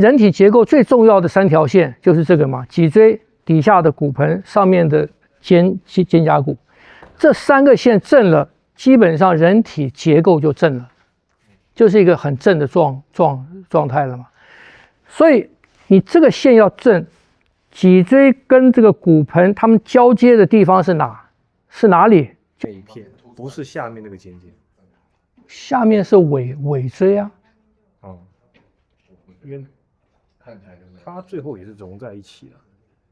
人体结构最重要的3条线就是这个嘛，脊椎底下的骨盆，上面的肩胛骨，这3个线正了，基本上人体结构就正了，就是一个很正的状态了嘛。所以你这个线要正，脊椎跟这个骨盆它们交接的地方是哪？是哪里？这一片不是下面那个尖尖，下面是尾椎啊。因为它最后也是融在一起了，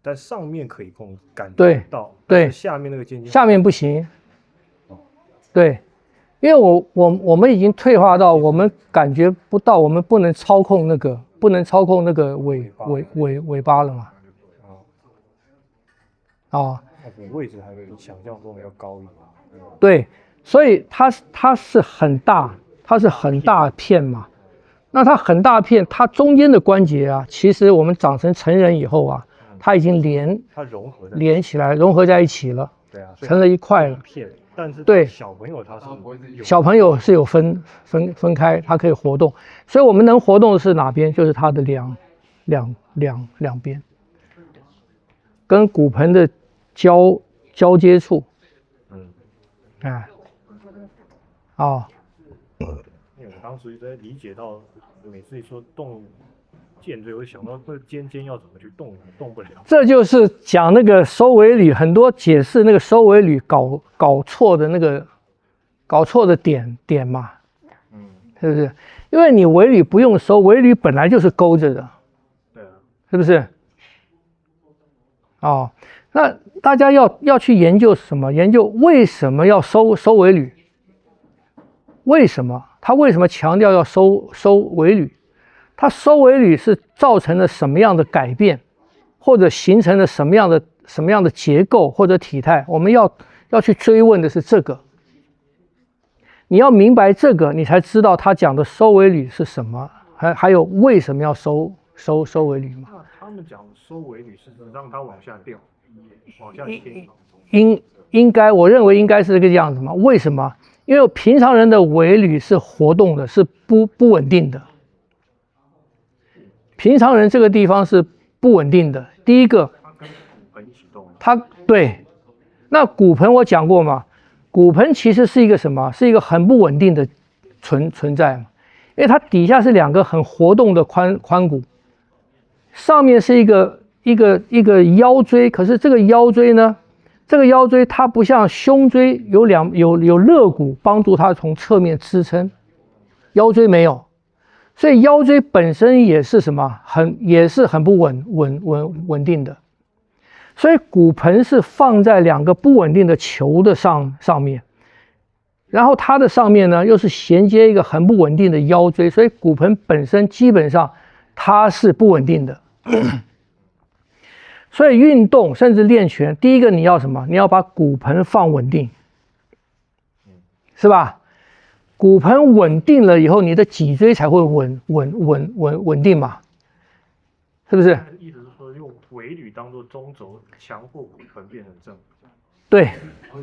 但上面可以感觉到，对，下面那个尖尖，下面不行。对，因为我们已经退化到我们感觉不到，我们不能操控那个尾巴了嘛。位置还比想象中的要高一点。对，所以它是很大，它是很大片嘛。那它很大片，它中间的关节啊，其实我们长成成人以后啊，它已经连起来，融合在一起了，对啊，成了一块了。但是对小朋友他是小朋友是有分开，它可以活动，所以我们能活动的是哪边？就是它的两边，跟骨盆的交接处。因为我当时在理解到，每次一说动肩椎，我就想到这尖尖要怎么去动不了。这就是讲那个收尾捋，很多解释那个收尾捋搞错的点嘛，是不是？因为你尾捋不用收，尾捋本来就是勾着的，对啊，是不是？那大家要去研究什么？研究为什么要收尾捋？为什么他为什么强调要收尾捋？他收尾捋是造成了什么样的改变，或者形成了什么样的结构或者体态？我们要去追问的是这个。你要明白这个，你才知道他讲的收尾捋是什么，还有为什么要收尾捋嘛？那他们讲收尾捋是让它往下掉，往下切。应该，我认为应该是这个样子嘛？为什么？因为平常人的尾捋是活动的，是不稳定的。平常人这个地方是不稳定的。第一个，它跟骨盆一起动。对，那骨盆我讲过嘛？骨盆其实是一个什么？是一个很不稳定的存在嘛？因为它底下是2个很活动的髋骨，上面是一个腰椎，可是这个腰椎呢？这个腰椎它不像胸椎有肋骨帮助它从侧面支撑，腰椎没有，所以腰椎本身也是什么？也是很不稳定的。所以骨盆是放在2个不稳定的球的上面，然后它的上面呢又是衔接一个很不稳定的腰椎，所以骨盆本身基本上它是不稳定的。所以运动甚至练拳，第一个你要什么？你要把骨盆放稳定，是吧？骨盆稳定了以后，你的脊椎才会稳定嘛，是不是？意思是说用尾捋当做中轴，强迫骨盆变成正。对，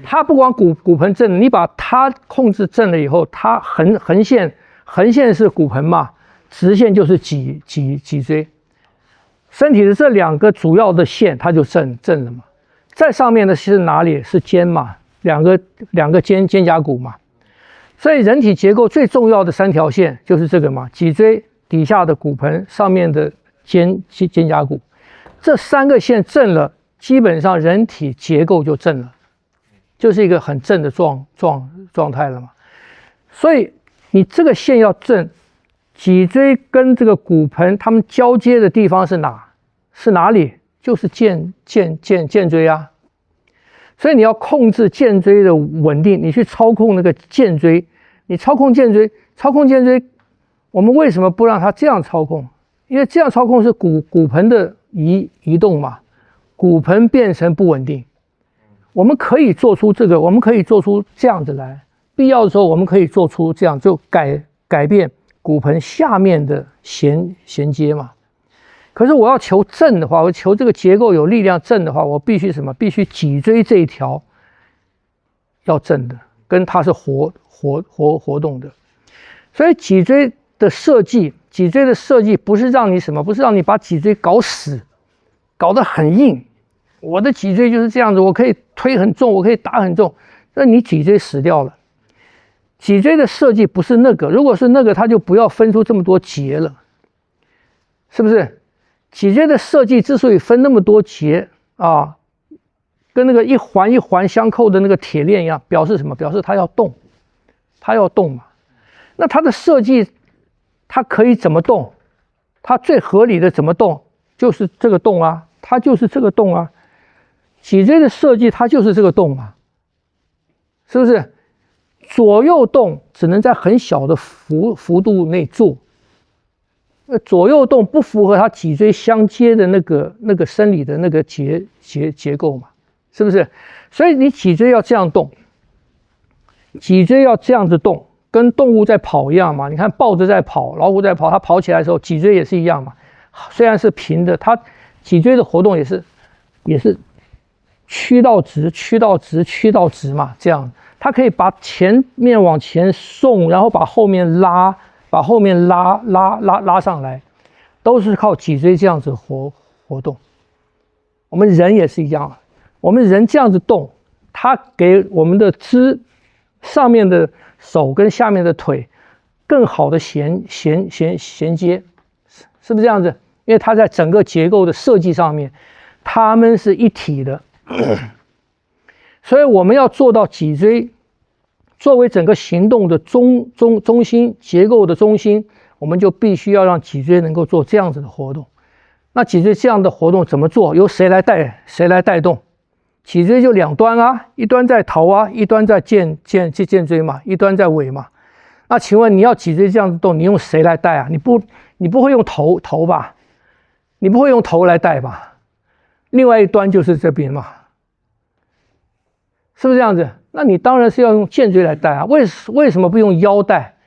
它不光骨盆正，你把它控制正了以后，它横线是骨盆嘛，直线就是脊椎。身体的这2个主要的线，它就正了嘛。在上面的是哪里？是肩嘛，两个肩胛骨嘛。所以人体结构最重要的3条线就是这个嘛，脊椎底下的骨盆，上面的肩胛骨，这3个线正了，基本上人体结构就正了，就是一个很正的状态了嘛。所以你这个线要正。脊椎跟这个骨盆它们交接的地方是哪？是哪里？就是肩椎啊。所以你要控制肩椎的稳定，你去操控那个肩椎，你操控肩椎，我们为什么不让它这样操控？因为这样操控是骨盆的移动嘛，骨盆变成不稳定。我们可以做出这个，我们可以做出这样子来，必要的时候我们可以做出这样，就改变骨盆下面的衔接嘛。可是我要求正的话，我求这个结构有力量正的话，我必须什么？必须脊椎这一条要正的，跟它是活动的。所以脊椎的设计，脊椎的设计不是让你什么，不是让你把脊椎搞死，搞得很硬。我的脊椎就是这样子，我可以推很重，我可以打很重，那你脊椎死掉了。脊椎的设计不是那个，如果是那个，它就不要分出这么多节了，是不是？脊椎的设计之所以分那么多节啊，跟那个一环一环相扣的那个铁链一样，表示什么？表示它要动，它要动嘛。那它的设计，它可以怎么动？它最合理的怎么动？就是这个动啊，它就是这个动啊。脊椎的设计它就是这个动啊，是不是？左右动只能在很小的幅度内做，左右动不符合它脊椎相接的那个生理的那个结构嘛，是不是？所以你脊椎要这样动，脊椎要这样子动，跟动物在跑一样嘛。你看豹子在跑，老虎在跑，它跑起来的时候，脊椎也是一样嘛。虽然是平的，它脊椎的活动也是屈到直，屈到直，屈到直嘛，这样。它可以把前面往前送，然后把后面拉，把后面拉上来，都是靠脊椎这样子活动。我们人也是一样，我们人这样子动，它给我们的肢上面的手跟下面的腿更好的衔接，是不是这样子？因为它在整个结构的设计上面，它们是一体的。所以我们要做到脊椎作为整个行动的中心，结构的中心，我们就必须要让脊椎能够做这样子的活动。那脊椎这样的活动怎么做？由谁来带动？脊椎就两端啊，一端在头啊，一端在肩椎嘛，一端在尾嘛。那请问你要脊椎这样子动，你用谁来带啊？你不会用头吧？你不会用头来带吧？另外一端就是这边嘛。是不是这样子？那你当然是要用肩椎来带啊。为什么不用腰带？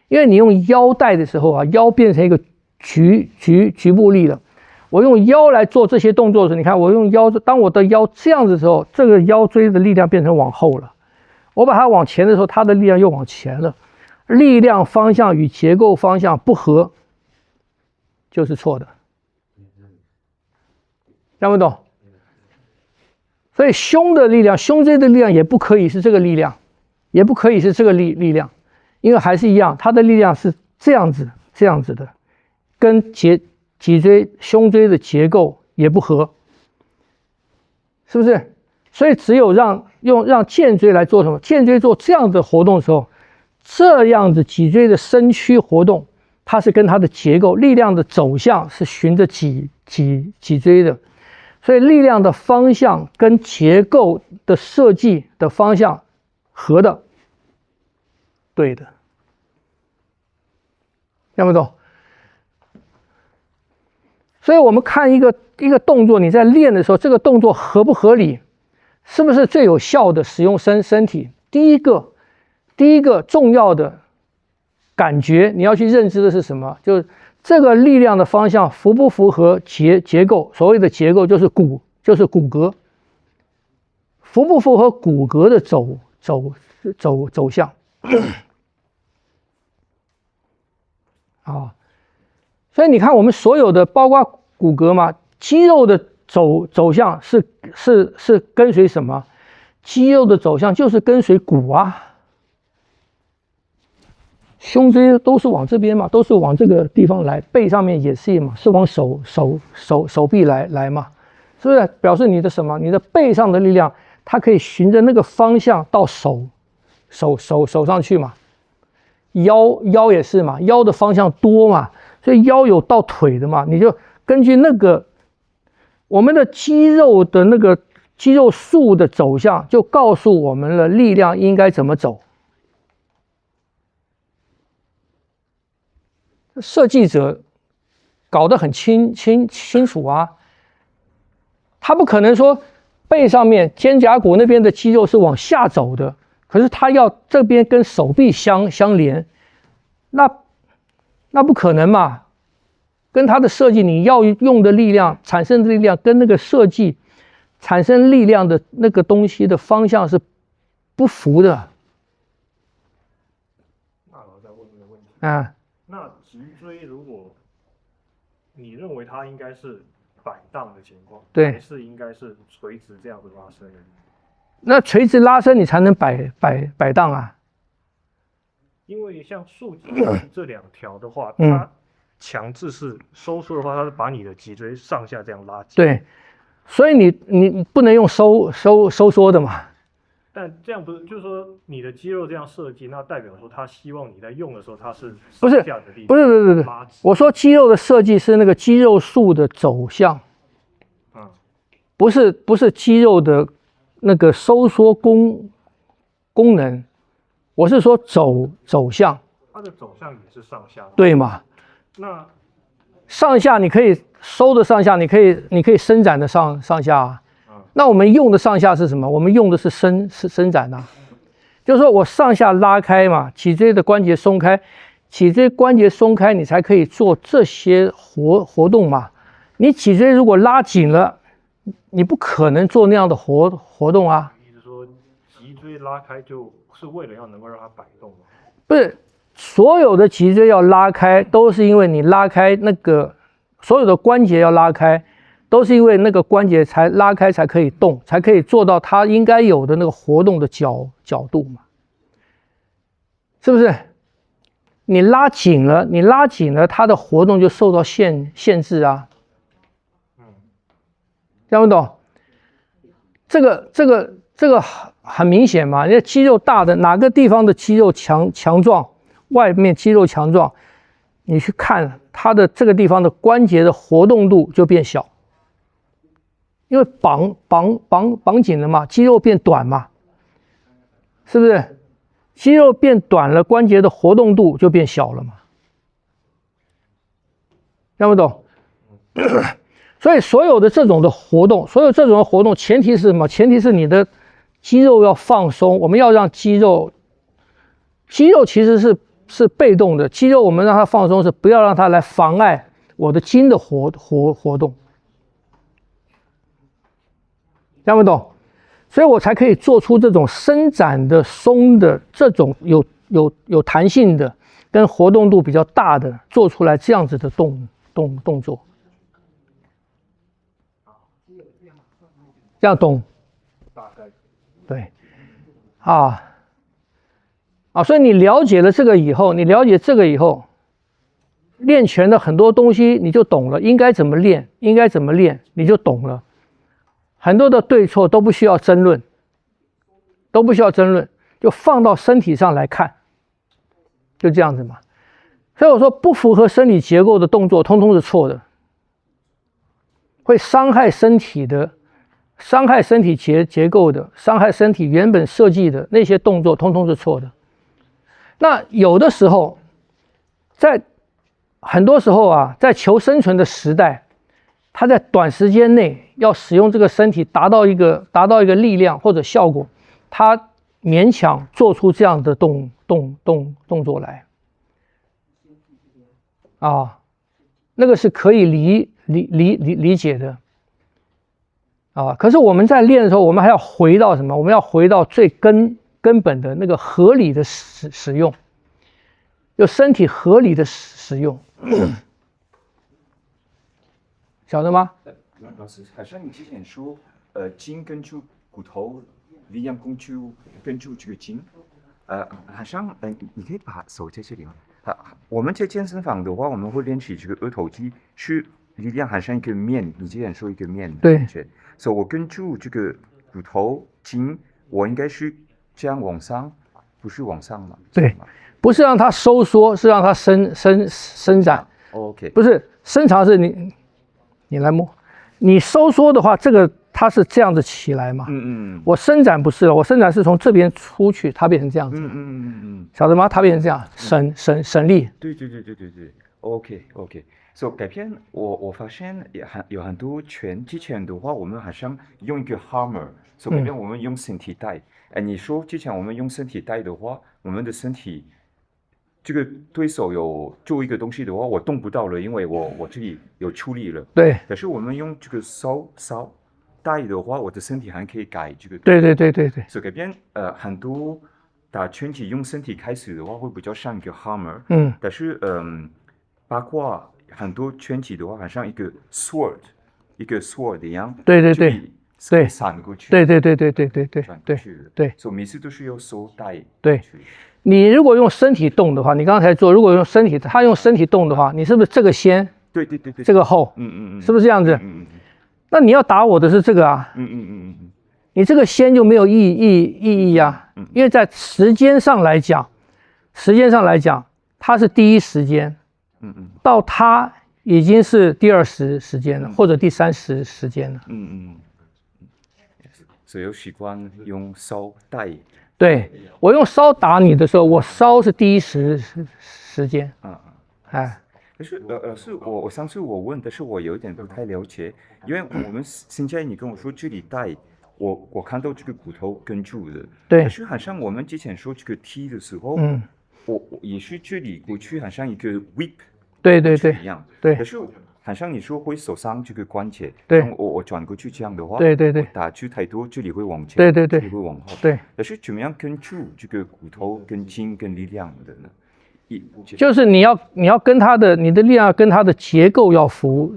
因为你用腰带的时候啊，腰变成一个局部力了。我用腰来做这些动作的时候，你看我用腰，当我的腰这样子的时候，这个腰椎的力量变成往后了。我把它往前的时候，它的力量又往前了。力量方向与结构方向不合，就是错的。听不懂？所以胸的力量，胸椎的力量也不可以是这个力量，也不可以是这个力量，因为还是一样，它的力量是这样子的，跟脊椎、胸椎的结构也不合，是不是？所以只有让肩椎来做什么？肩椎做这样的活动的时候，这样子脊椎的身躯活动，它是跟它的结构、力量的走向是循着脊椎的。所以力量的方向跟结构的设计的方向合的，对的，听不懂？所以我们看一个动作，你在练的时候，这个动作合不合理，是不是最有效的使用身体？第一个重要的感觉，你要去认知的是什么？就是这个力量的方向符不符合结构？所谓的结构就是骨骼，符不符合骨骼的走向？啊，所以你看我们所有的，包括骨骼嘛，肌肉的走向是跟随什么？肌肉的走向就是跟随骨啊。胸椎都是往这边嘛，都是往这个地方来，背上面也是嘛，是往手臂来嘛，是不是？表示你的什么？你的背上的力量，它可以循着那个方向到手上去嘛。腰也是嘛，腰的方向多嘛，所以腰有到腿的嘛，你就根据那个我们的肌肉的那个肌肉束的走向，就告诉我们了力量应该怎么走。设计者搞得很清楚啊，他不可能说背上面肩胛骨那边的肌肉是往下走的，可是他要这边跟手臂相连，那不可能嘛，跟他的设计你要用的力量产生的力量跟那个设计产生力量的那个东西的方向是不符的。那我再问一个问题啊，那脊椎如果你认为它应该是摆荡的情况，对，还是应该是垂直这样子拉伸的？那垂直拉伸你才能摆荡啊。因为像竖脊这两条的话，嗯它强制是收缩的话，它是把你的脊椎上下这样拉紧。对，所以你不能用收缩的嘛。但这样不是，就是说你的肌肉这样设计，那代表说他希望你在用的时候，它是不是上下的力量不是，拉直。我说肌肉的设计是那个肌肉束的走向，不是肌肉的那个收缩功能，我是说走向。它的走向也是上下的。对嘛？那上下你可以收的上下，你可以伸展的上下啊。那我们用的上下是什么？我们用的是伸展啊，就是说我上下拉开嘛，脊椎的关节松开，脊椎关节松开，你才可以做这些活动嘛。你脊椎如果拉紧了，你不可能做那样的活动啊。意思说脊椎拉开就是为了要能够让它摆动吗？不是，所有的脊椎要拉开，都是因为你拉开那个所有的关节要拉开，都是因为那个关节才拉开才可以动，才可以做到它应该有的那个活动的角度嘛，是不是？你拉紧了，它的活动就受到限制啊。听不懂？这个很明显嘛，因为肌肉大的哪个地方的肌肉强壮，外面肌肉强壮，你去看它的这个地方的关节的活动度就变小，因为绑紧了嘛，肌肉变短嘛，是不是？肌肉变短了，关节的活动度就变小了嘛，听不懂？所以所有这种的活动，前提是什么？前提是你的肌肉要放松。我们要让肌肉其实是被动的，肌肉我们让它放松，是不要让它来妨碍我的筋的活动。听不懂？所以我才可以做出这种伸展的、松的这种有弹性的，跟活动度比较大的，做出来这样子的动作。这样懂？大概对，所以你了解了这个以后，练拳的很多东西你就懂了，应该怎么练，你就懂了。很多的对错都不需要争论，就放到身体上来看，就这样子嘛。所以我说，不符合生理结构的动作，通通是错的，会伤害身体的。伤害身体结构的，伤害身体原本设计的那些动作，通通是错的。那有的时候，很多时候啊，在求生存的时代，他在短时间内要使用这个身体达到一个力量或者效果，他勉强做出这样的动作来，那个是可以理解的。可是我们在练的时候，我们还要回到什么？我们要回到最根本的那个合理的使用，就身体合理的使用，晓得吗？老师，好像你之前说，筋根据骨头，力量根据这个筋，好像你可以把手在这里吗？我们在健身房的话，我们会练习这个二头肌，是力量好像一个面，你之前说一个面，对。所以我根据这个骨头筋，我应该是这样往上，不是往上嘛？对，不是让它收缩，是让它伸展。OK， 不是伸长是你来摸，你收缩的话，这个它是这样子起来嘛？我伸展不是了，我伸展是从这边出去，它变成这样子。晓得吗？它变成这样，省力。对。OK。所以改变我发现有很多拳之前的话，我们好像用一个 hammer， 所以改变我们用身体带。你说之前我们用身体带的话，我们的身体这个对手有做一个东西的话，我动不到了，因为我这里有出力了。对。可是我们用这个稍带的话，我的身体还可以改这个。对。所以改变很多打拳击用身体开始的话，会比较像一个 hammer。但是包括很多拳击的话，好像一个 sword 一样，对对对就可以对闪过去，对对对对对对对对转过去的，对所以每次都是用手带对去，你如果用身体动的话，你刚才做，如果用身体，他用身体动的话，你是不是这个先，对对对对，这个后，是不是这样子？那你要打我的是这个啊，你这个先就没有意义啊，因为在时间上来讲，它是第一时间，到它已经是第二时间了，或者第三时间了。所以有习惯用手带。对，我用烧打你的时候，我烧是第一时间。哎，可是是我上次我问的是我有点不太了解，因为我们现在你跟我说这里带，我看到这个骨头跟住的，对。可是好像我们之前说这个踢的时候，我也是这里过去好像一个 whip， 对对对，一样，对。可是好像你说会受伤这个关节，对，我转过去这样的话，对对对，打去太多，这里会往前，对对对，这里会往后，对。可是怎么样跟住这个骨头跟筋跟力量的呢？就是你要跟你的力量跟它的结构要符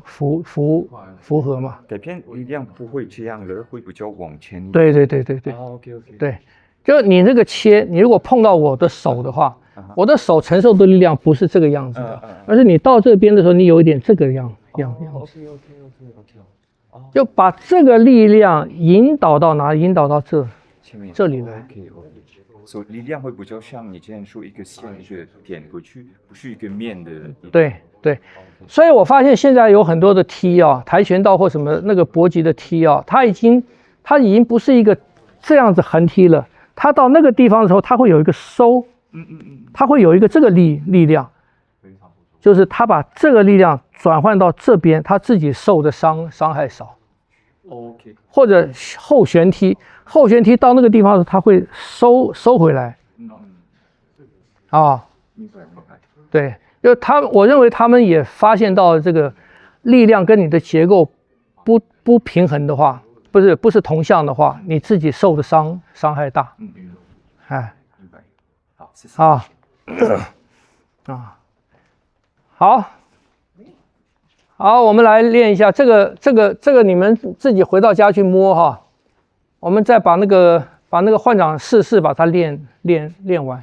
合嘛。改变力量不会这样的，会比较往前。对对对对对。OK， 对，就你这个切，你如果碰到我的手的话，我的手承受的力量不是这个样子的，而是你到这边的时候，你有一点这个样子。OK， 就把这个力量引导到哪里？引导到这里来。所以力量会比较像你之前说一个线一个点过去，不是一个面的。对对，所以我发现现在有很多的踢啊，跆拳道或什么那个搏击的踢啊，它已经不是一个这样子横踢了，它到那个地方的时候，它会有一个收，它会有一个这个力量，就是它把这个力量转换到这边，它自己受的伤害少。OK， 或者后旋踢到那个地方的时候，它会收回来。明白。对，就我认为他们也发现到这个力量跟你的结构不平衡的话，不是同向的话，你自己受的伤害大。哎，明白。好，谢谢。好，我们来练一下这个，你们自己回到家去摸哈。我们再把那个换掌试把它练完。